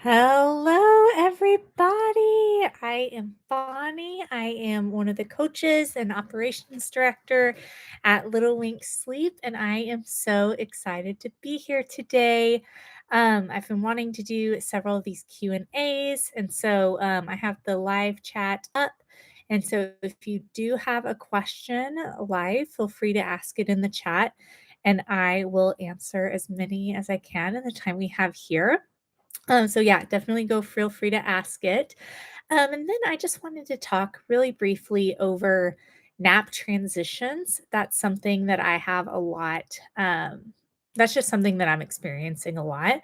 Hello, everybody. I am Bonnie. I am one of the coaches and operations director at Little Wink Sleep, and I am so excited to be here today. I've been wanting to do several of these Q&As, and so I have the live chat up. And so if you do have a question live, feel free to ask it in the chat, and I will answer as many as I can in the time we have here. So yeah, definitely go feel free to ask it. And then I just wanted to talk really briefly over nap transitions. That's something that I have a lot. That's just something that I'm experiencing a lot.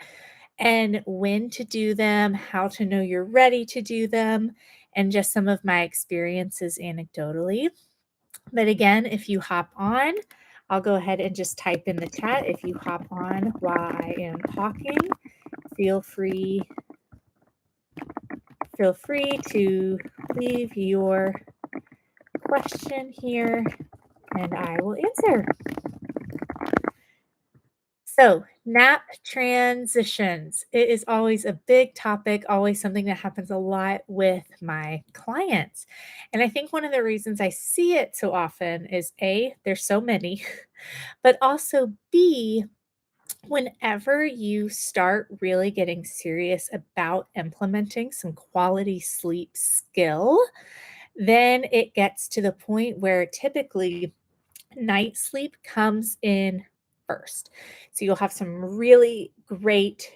And when to do them, how to know you're ready to do them, and just some of my experiences anecdotally. But again, if you hop on, I'll go ahead and just type in the chat. If you hop on while I am talking, feel free feel free to leave your question here and I will answer. So, nap transitions. It is always a big topic, always something that happens a lot with my clients. And I think one of the reasons I see it so often is A, there's so many, but also B, whenever you start really getting serious about implementing some quality sleep skill, then it gets to the point where typically night sleep comes in first. So you'll have some really great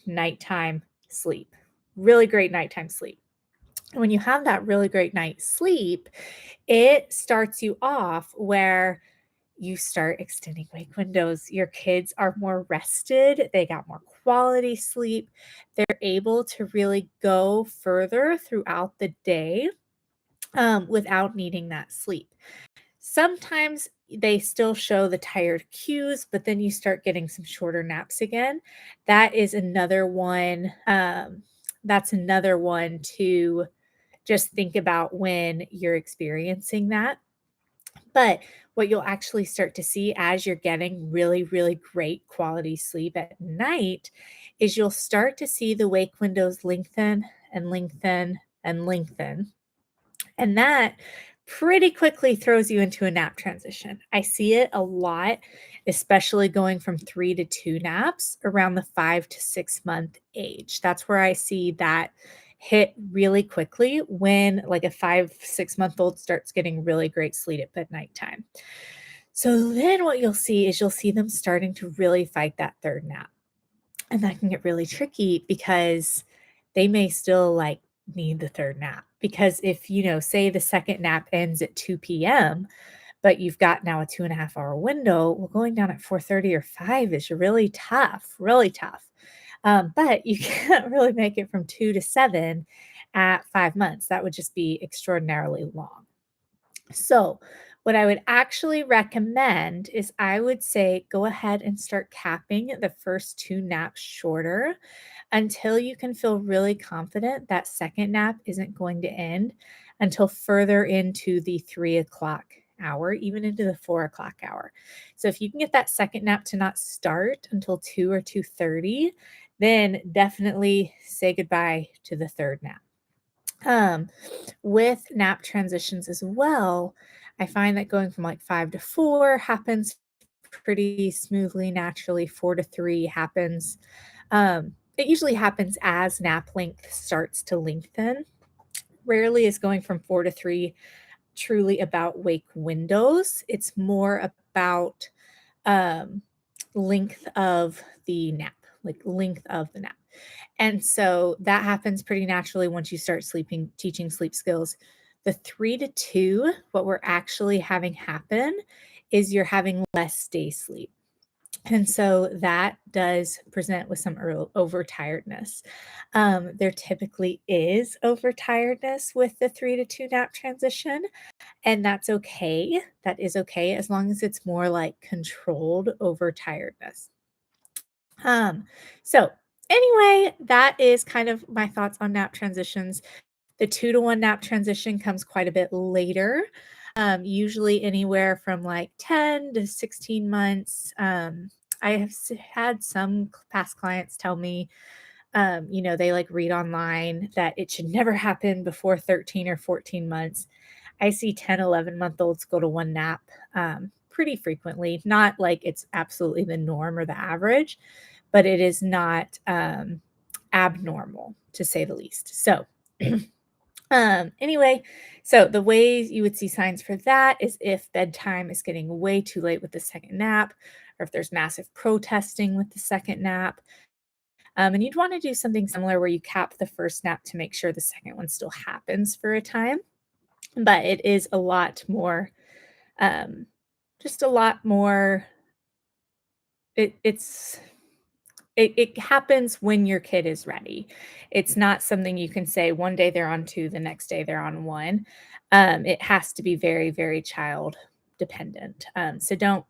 nighttime sleep. Really great nighttime sleep. And when you have that really great night's sleep, it starts you off where you start extending wake windows. Your kids are more rested, they got more quality sleep. They're able to really go further throughout the day without needing that sleep. Sometimes they still show the tired cues, but then you start getting some shorter naps again. That is another one. That's another one to just think about when you're experiencing that. But what you'll actually start to see as you're getting really great quality sleep at night is you'll start to see the wake windows lengthen and lengthen and lengthen. And that pretty quickly throws you into a nap transition. I see it a lot, especially going from 3 to 2 naps around the 5 to 6 month age. That's where I see that hit really quickly when like a 5, 6 month old starts getting really great sleep at nighttime. So then what you'll see is you'll see them starting to really fight that third nap. And that can get really tricky because they may still like need the third nap. Because if, say the second nap ends at 2 p.m., but you've got now a 2.5 hour window, well, going down at 4:30 or 5 is really tough, really tough. But you can't really make it from 2 to 7 at 5 months. That would just be extraordinarily long. So, what I would actually recommend is I would say go ahead and start capping the first two naps shorter until you can feel really confident that second nap isn't going to end until further into the 3 o'clock hour, even into the 4 o'clock hour. So if you can get that second nap to not start until 2 or 2:30, then definitely say goodbye to the third nap. Um, with nap transitions as well, I find that going from like 5 to 4 happens pretty smoothly, naturally. 4 to 3 happens. It usually happens as nap length starts to lengthen. Rarely is going from 4 to 3 truly about wake windows. It's more about um, length of the nap, like length of the nap. And so that happens pretty naturally once you start teaching sleep skills. The 3 to 2, what we're actually having happen is you're having less day sleep. And so that does present with some overtiredness. There typically is overtiredness with the 3 to 2 nap transition, and that's okay. That is okay as long as it's more like controlled overtiredness. Um, so anyway, that is kind of my thoughts on nap transitions. The 2 to 1 nap transition comes quite a bit later, usually anywhere from like 10 to 16 months. I have had some past clients tell me They like read online that it should never happen before 13 or 14 months. I see 10, 11-month-olds go to one nap pretty frequently. Not like it's absolutely the norm or the average, but it is not abnormal to say the least. So, anyway, so the ways you would see signs for that is if bedtime is getting way too late with the second nap, or if there's massive protesting with the second nap. And you'd want to do something similar where you cap the first nap to make sure the second one still happens for a time. But it is a lot more, um, just a lot more. It happens when your kid is ready. It's not something you can say one day they're on 2, the next day they're on 1. It has to be very, very child dependent. So don't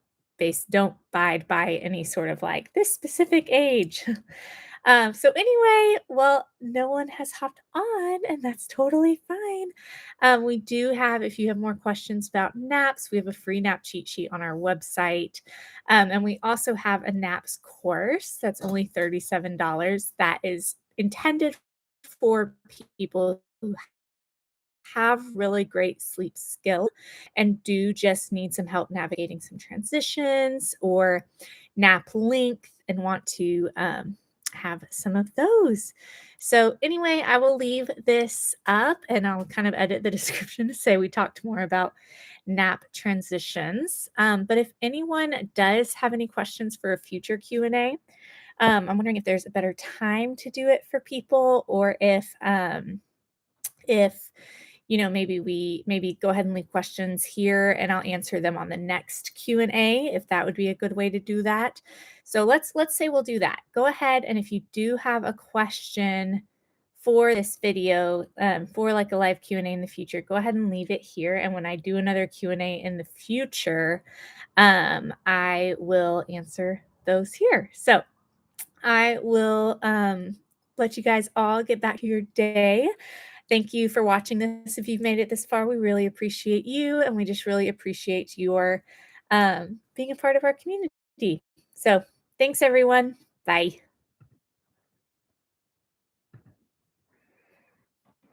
abide by any sort of like this specific age. So anyway, well, no one has hopped on, and that's totally fine. We do have, if you have more questions about naps, we have a free nap cheat sheet on our website. And we also have a naps course that's only $37 that is intended for people who have really great sleep skill and do just need some help navigating some transitions or nap length and want to have some of those. So, anyway, I will leave this up and I'll kind of edit the description to say we talked more about nap transitions. But if anyone does have any questions for a future Q&A, I'm wondering if there's a better time to do it for people or if maybe go ahead and leave questions here and I'll answer them on the next Q&A if that would be a good way to do that. So let's say we'll do that. Go ahead, and if you do have a question for this video, for like a live Q&A in the future, go ahead and leave it here, and when I do another Q&A in the future, I will answer those here. So I will let you guys all get back to your day. Thank you for watching this. If you've made it this far, we really appreciate you, and we just really appreciate your being a part of our community. So, thanks everyone. Bye.